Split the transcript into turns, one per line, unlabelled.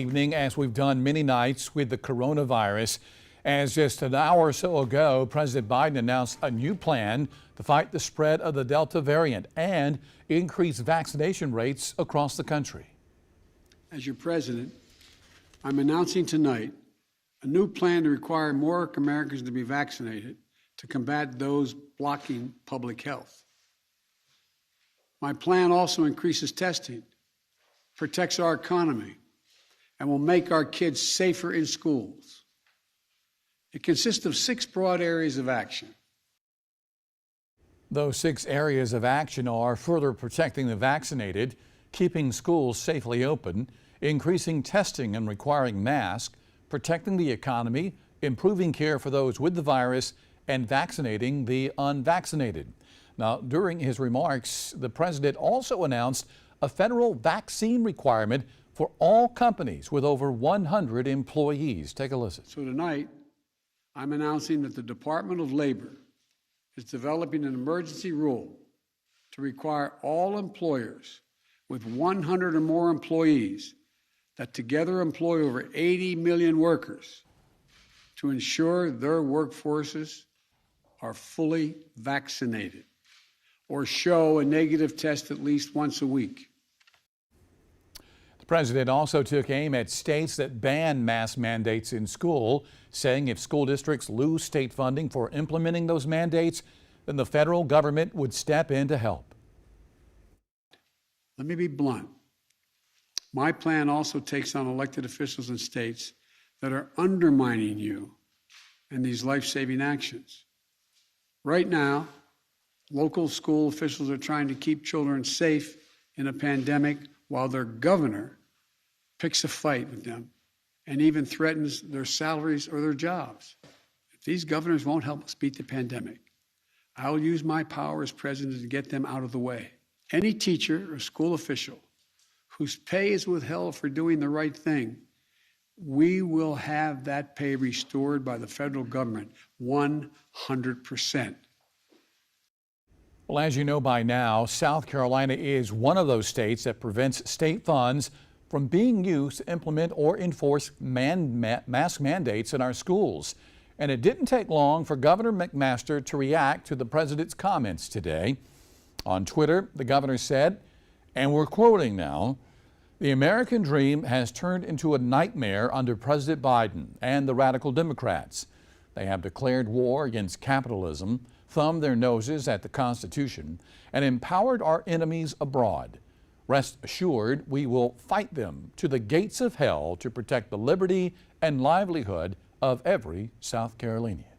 Evening, as we've done many nights with the coronavirus. As just an hour or so ago, President Biden announced a new plan to fight the spread of the Delta variant and increase vaccination rates across the country.
As your president, I'm announcing tonight a new plan to require more Americans to be vaccinated to combat those blocking public health. My plan also increases testing, protects our economy, and will make our kids safer in schools. It consists of 6 broad areas of action.
Those 6 areas of action are further protecting the vaccinated, keeping schools safely open, increasing testing and requiring masks, protecting the economy, improving care for those with the virus, and vaccinating the unvaccinated. Now, during his remarks, the president also announced a federal vaccine requirement for all companies with over 100 employees. Take a listen.
So tonight, I'm announcing that the Department of Labor is developing an emergency rule to require all employers with 100 or more employees that together employ over 80 million workers to ensure their workforces are fully vaccinated or show a negative test at least once a week.
The president also took aim at states that ban mask mandates in school, saying if school districts lose state funding for implementing those mandates, then the federal government would step in to help.
Let me be blunt. My plan also takes on elected officials in states that are undermining you and these life-saving actions. Right now, local school officials are trying to keep children safe in a pandemic while their governor picks a fight with them and even threatens their salaries or their jobs. If these governors won't help us beat the pandemic, I will use my power as president to get them out of the way. Any teacher or school official whose pay is withheld for doing the right thing, we will have that pay restored by the federal government 100%.
Well, as you know by now, South Carolina is one of those states that prevents state funds from being used to implement or enforce mask mandates in our schools. And it didn't take long for Governor McMaster to react to the president's comments today. On Twitter, the governor said, and we're quoting now, "The American dream has turned into a nightmare under President Biden and the radical Democrats. They have declared war against capitalism, thumbed their noses at the Constitution, and empowered our enemies abroad. Rest assured, we will fight them to the gates of hell to protect the liberty and livelihood of every South Carolinian."